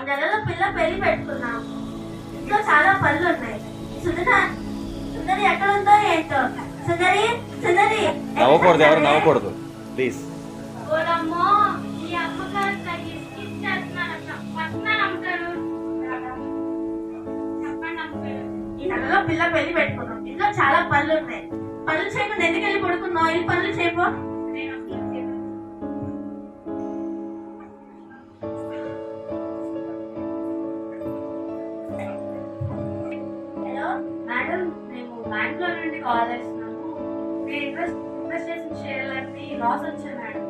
నెలలో పిల్ల పెళ్లి పెట్టుకున్నాం. ఇంట్లో చాలా పనులు ఉన్నాయి. సుందరి ఎక్కడ ఉందో ఏంటో. సుందరి సుందరి నవ్వకూడదు, ఎవరు నవ్వకూడదు ప్లీజ్. ఈ నెలలో పిల్ల పెళ్లి పెట్టుకున్నాం. ఇంట్లో చాలా పనులు ఉన్నాయి. పనులు చేయకుండా ఎందుకు వెళ్ళి పడుకున్నావు? ఈ పనులు చేయపో. మేడం, మేము బ్యాంక్ లో నుండి కాల్ చేస్తున్నాము. మీరు ఇన్వెస్టిగేషన్ చేయాలని లాస్ వచ్చాయి మేడం.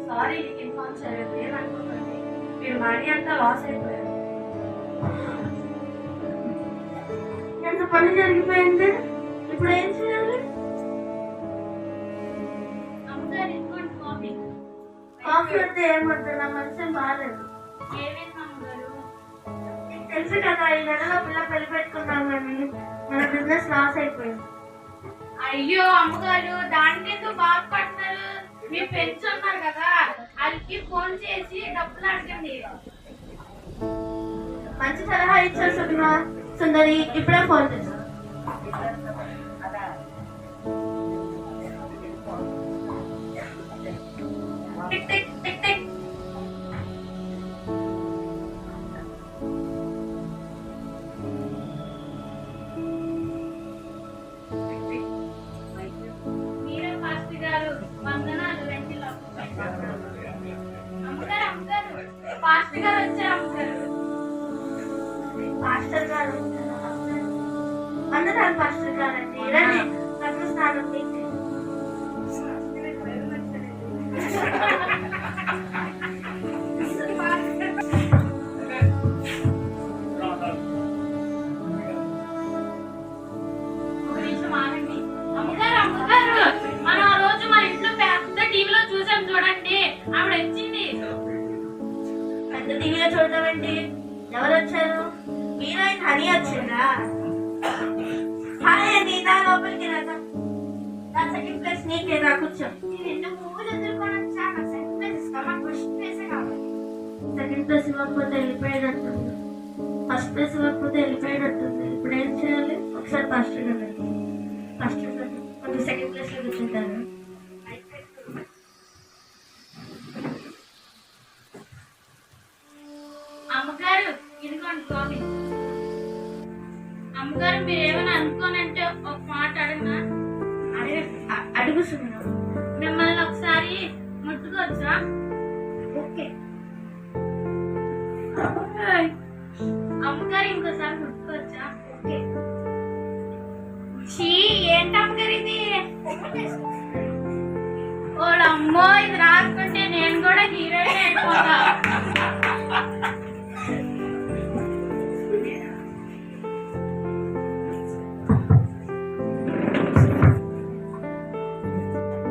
సారీ, నీకు ఇన్ఫార్మ్ చేయలేదు. ఏమనుకోకండి, మీరు మనీ అంతా లాస్ అయిపోయారు. ఎంత పని జరిగిపోయింది, ఇప్పుడు ఏం చేయాలి? కాఫీ వస్తే ఏమంటారు? నా మనసు బాగాలేదు. నీకు తెలుసు కదా, ఈ నెలలో పిల్ల పెళ్లి పెట్టుకున్నాం కానీ మన బిజినెస్ లాస్ అయిపోయింది. అయ్యో అమ్మగారు, దానికి ఎందుకు బాధపడుతున్నారు? మీ ఫ్రెండ్స్ ఉన్నారు కదా, వాళ్ళకి ఫోన్ చేసి డబ్బులు అడగండి. మంచి సలహా ఇచ్చారు సుగుణ. సుందరి ఇప్పుడే ఫోన్ చేశాను. Tick tick tick tick. మీరే పాస్టర్ గారు, వందనాలు. రండి లోపలికి. అమ్మగారు అమ్మగారు, పాస్టర్ గారు వచ్చారు. అమ్మగారు, పాస్టర్ గారు అందరూ పాస్టర్ గారండి. రండి, రత్న స్నానం చేయండి. ఒక నిమిషం ఆగండి. అమ్మగారు అమ్మగారు, మనం ఆ రోజు మన ఇంట్లో పెద్ద టీవీలో చూసాం చూడండి, ఆవిడ వచ్చింది. పెద్ద టీవీలో చూడటమండి. ఎవరు వచ్చారు? హీరోయిన్ హనీ వచ్చిందా? హాయ్ అండి, నా లోపలికి రాదా? నా సెకండ్ ప్లేస్ నీకే, రా కూర్చో. రెండు మూవీలు ఎదుర్కొని వచ్చా. సెకండ్ ప్లేస్ ఇస్తా, మాకు ఫస్ట్ ప్లేసే కావాలి. సెకండ్ ప్లేస్ ఇవ్వకపోతే వెళ్ళిపోయేటట్టుంది. ఫస్ట్ ప్లేస్ ఇవ్వకపోతే వెళ్ళిపోయేటట్టుంది. ఇప్పుడు ఏం చేయాలి? ఒకసారి పాస్టర్ గారు పాస్టర్ గారు కొంచెం సెకండ్ ప్లేస్ లో కూర్చుంటారు. అమ్మగారు ఇదిగోండి కాఫీ. అమ్మగారు, మీరు ఏమైనా అనుకోనంటే ఒక మాట అడగనా? అడుగుతున్నా. మిమ్మల్ని ఒకసారి ముట్టుకోవచ్చా? ఓకే. అమ్మగారు, ఇంకోసారి ముట్టుకోవచ్చా? ఓకే. చీ, ఏంటి అమ్మగారు ఇది? ఓడమ్మో, ఇది రాసుకుంటే నేను కూడా హీరోయిన్ అయిపోతా.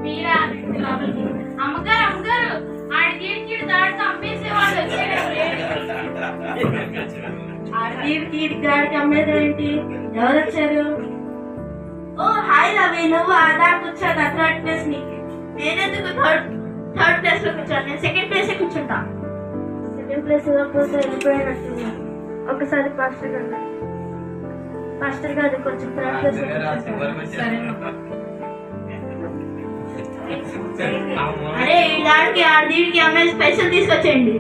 మీరా లోపలికి. అమ్మగారు అమ్మగారు, ఆడికి దాడితో అమ్మేసేవాళ్ళు వచ్చారు. ఆడికి గాడికి అమ్మేది ఏంటి? ఎవరు వచ్చారు? ఓ హాయ్ రవి, నువ్వు ఆదా కూర్చోదా? థర్డ్ ప్లేస్ నీకు. నేనెందుకు థర్డ్ ప్లేస్ లో కూర్చోను? నేను సెకండ్ ప్లేస్ కూర్చుంటా. సెకండ్ ప్లేస్ ఇవ్వకపోతే వెళ్ళిపోయినట్టు. ఒకసారి పాస్టర్ గారు కొంచెం థర్డ్ ప్లేస్ లో అరే, ఈ దాడికి ఆడికి అమ్మాయి స్పెషల్ తీసుకొచ్చేయండి.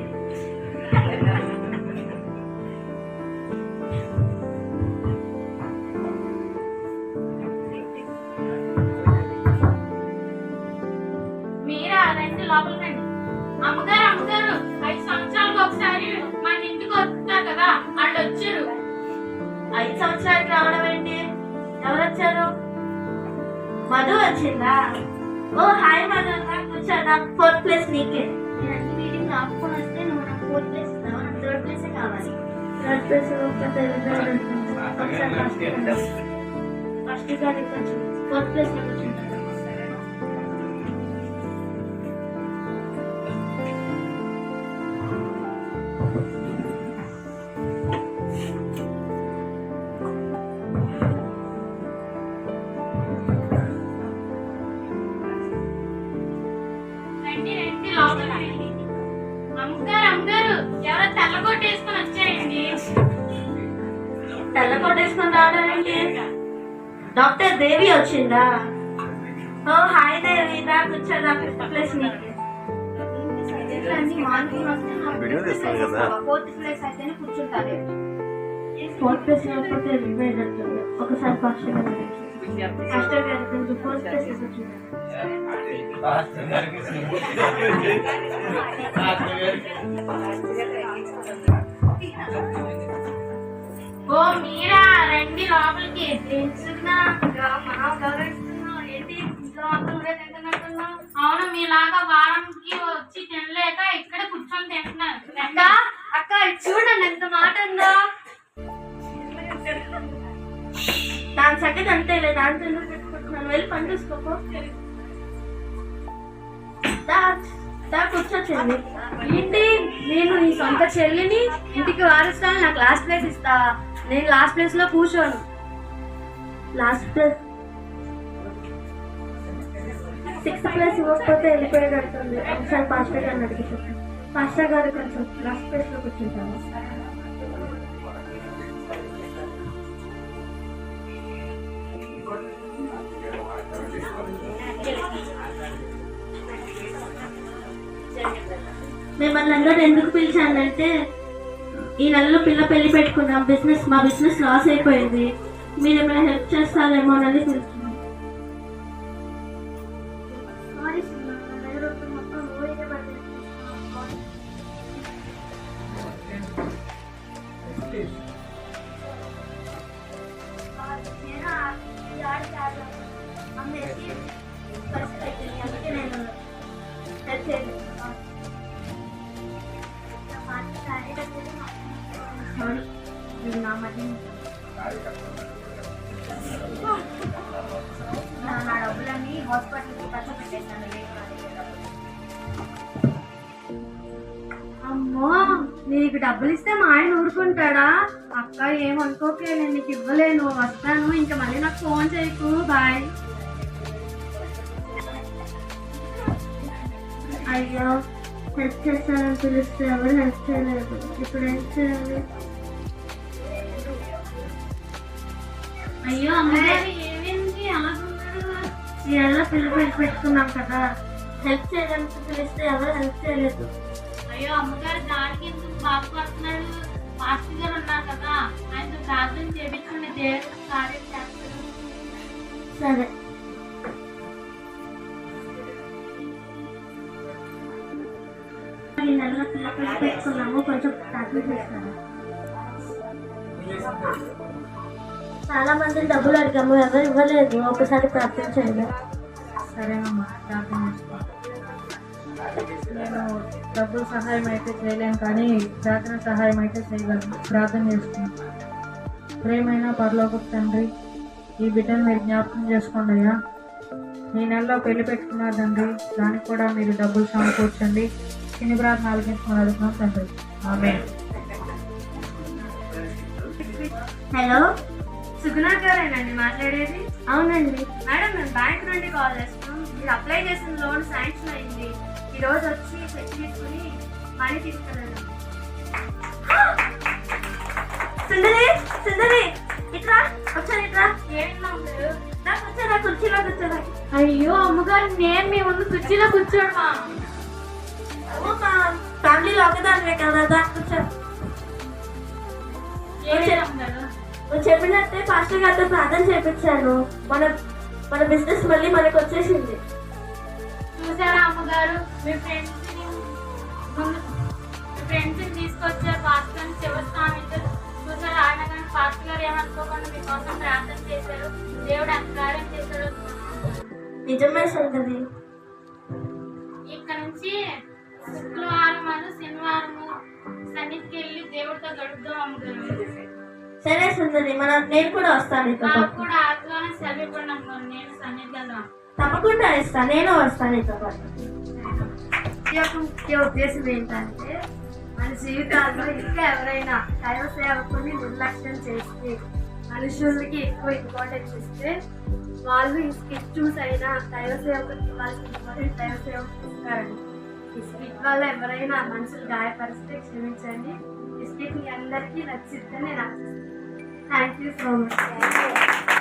మీరా రండి లోపలికండి. అమ్మగారు అమ్మగారు, 5 సంవత్సరాలకు ఒకసారి మన ఇంటికి వస్తారు కదా, వాళ్ళు వచ్చారు. 5 సంవత్సరాలకి రావడం ఏంటి? ఎవరు వచ్చారు? మధు వచ్చిందా? ఓ హాయ్ మధు, కూర్చోదా? ఫోర్త్ ప్లేస్ నీకే. నేను అన్ని మీటింగ్ ఆపుకొని వస్తే నువ్వు నాకు ఫోర్త్ ప్లేస్ ఇస్తావు. నాకు థర్డ్ ప్లేసే కావాలి. థర్డ్ ప్లేస్ ఫస్ట్ గారి కొంచెం ఫోర్త్ ప్లేస్ లో కూర్చుంటాను. రండి రండి లోపలికి రండి. అమ్మగారు అమ్మగారు, ఎవరో తెల్లగొట్టు వేసుకొని వచ్చారు. వేసుకొని రావడం ఏంటి? డాక్టర్ దేవి వచ్చిందా? ఓ హాయ్ దేవి, దా కూర్చోదా, 5th ప్లేస్ నీకు. వీడియో తీస్తాను కదా. 4th ప్లేస్ అయితేనే కూర్చుంటారు. 4th ప్లేస్ లేకపోతే వెళ్ళిపోయేటట్టుంది. ఒకసారి ఫస్ట్ గారు కొంచెం 4th ప్లేస్ వచ్చింది. ఓ మీరా రండి లోపలికి. అవును, మీలాగా వారంకి వచ్చి తినలేక ఇక్కడ కూర్చొని తింటున్నారు. అక్క చూడండి ఎంత మాట ఉందో. దాని సంగతి అంతేలే, దాంతో ఎందుకు పెట్టుకుంటున్నాను? వెళ్ళి పని చూసుకోపో. కూర్చొచ్చింది ఏంటి, నేను నీ సొంత చెల్లిని ఇంటికి వారిస్తాను, నాకు లాస్ట్ ప్లేస్ ఇస్తా. నేను లాస్ట్ ప్లేస్ లో కూర్చోను. లాస్ట్ ప్లేస్ 6th ప్లేస్ ఇవ్వకపోతే వెళ్ళిపోయేటట్టుంది. ఒకసారి పాస్టర్ గారిని అడిగి పాస్టర్ గారు కొంచెం లాస్ట్ ప్లేస్ లో కూర్చుంటాను. మిమ్మల్ని అందరూ ఎందుకు పిలిచానంటే, ఈ నెలలో పిల్ల పెళ్లి పెట్టుకున్నాం, మా బిజినెస్ లాస్ అయిపోయింది, మీరు ఏమైనా హెల్ప్ చేస్తారేమో అని పిలుచున్నాం. నా డబ్బులన్నీ హాస్పిటల్కి ఖర్చు పెట్టేస్తాను. అమ్మో, నీకు డబ్బులు ఇస్తే మా ఆయన ఊరుకుంటాడా? అక్క ఏమనుకోకే, నేను నీకు ఇవ్వలేను, వస్తాను, ఇంకా మళ్ళీ నాకు ఫోన్ చేయకు, బాయ్. అయ్యో, హెల్ప్ చేస్తానని పిలిస్తే ఎవరు హెల్ప్ చేయలేదు. ఇప్పుడు ఏం చేయాలి? అయ్యో అమ్మగారు, ఏమైంది అలాగున్నారు? ఈ నెలలో పిల్ల పెట్టుకున్నాం కదా, హెల్ప్ చేయడానికి పిలిస్తే ఎవరు హెల్ప్ చేయలేదు. అయ్యో అమ్మగారు, దానికి ఎందుకు బాధపడుతున్నాడు? మాస్టర్ గారు ఉన్నారు కదా, ఆయనతో ప్రార్థన చేపించండి, దేవుడు కార్యం చేస్తారు. సరే. ఈ నెలలో పిల్ల పెట్టుకున్నాము, కొంచెం ప్రార్థన చేస్తాను. చాలా మంది డబ్బులు అడిగాము, ఎవరు ఇవ్వలేదు. ఒకసారి ప్రార్థన చేయాలి. సరేనమ్మా, ప్రార్థన చేసుకో. నేను డబ్బుల సహాయం అయితే చేయలేను, కానీ ప్రార్థన సహాయం అయితే చేయగలను. ప్రార్థన చేసుకున్నాను. ప్రేమైన పరలోకపు తండ్రి, ఈ బిడ్డను మీరు జ్ఞాపకం చేసుకోండి అయ్యా. ఈ నెలలో పెళ్లి పెట్టుకున్నారు తండ్రి, దానికి కూడా మీరు డబ్బులు సమకూర్చండి. చిన్ని ప్రార్థన ఆలోచించుకొని అడుగుతున్నాం తండ్రి, ఆమేన్. హలో, సుగుణ గారేనండి మాట్లాడేది? అవునండి మేడం, మేము బ్యాంక్ నుండి కాల్ చేస్తున్నాం. మీరు అప్లై చేసిన లోన్ శాంక్షన్ అయింది. ఈ రోజు వచ్చి చెక్ తీసుకుని మనీ తీసుకెళ్ళండి. సుందరి, సుందరి ఇట్రా, ఒకసారి ఇట్రా. ఏంటన్నారు? నాకు వచ్చారా, కుర్చీలో కూర్చోరా. అయ్యో అమ్మగారు, నేను మీ ముందు కుర్చీలో కూర్చోడమా? మా ఫ్యామిలీలో ఒకదానివే కదా, దా కూర్చో. నువ్వు చెప్పినట్టే పాస్టర్ గారితో ప్రార్థన చేపించాను. మన బిజినెస్ మళ్ళీ మనకు వచ్చేసింది. చూసారా అమ్మగారు, మీ ఫ్రెండ్స్ తీసుకొచ్చారు పాస్టర్ చివరి స్థానికులు. చూసారా, ఆయన కానీ పాస్టర్ గారు ఏమనుకోకుండా మీకోసం ప్రార్థన చేశారు, దేవుడు అంతకారం చేశాడు. నిజమే సుందరి. ఇక్కడ నుంచి శుక్రవారం శనివారము సన్నిధికి వెళ్ళి దేవుడితో గడుపుదాం అమ్మగారు. సరే సుందరి, నేను కూడా వస్తాను. నాకు కూడా ఆత్మలో సెలవు ఇవ్వండి అమ్మగారు, నేను సన్నిధికి వెళ్దాం. తప్పకుండా ఇస్తాను, నేను వస్తాను నీతో పాటు. ఈ యొక్క ముఖ్య ఉద్దేశం ఏంటంటే, మన జీవితాల్లో ఇంకా ఎవరైనా దైవ సేవకుని నిర్లక్ష్యం చేస్తే, మనుషులకి ఎక్కువ ఇంపార్టెన్స్ ఇస్తే, వాళ్ళు ఈ స్కిట్ చూసి అయినా దైవ సేవకుడికి ఇవ్వాల్సిన ఇంపార్టెంట్ దైవ సేవకులు ఇస్తారండి. ఈ స్కిట్ వల్ల ఎవరైనా మనుషులు గాయపరిస్తే క్షమించండి. ఈ స్కిట్ మీ అందరికీ నచ్చిద్దని నేను ఆశిస్తున్నాను. Thank you so much.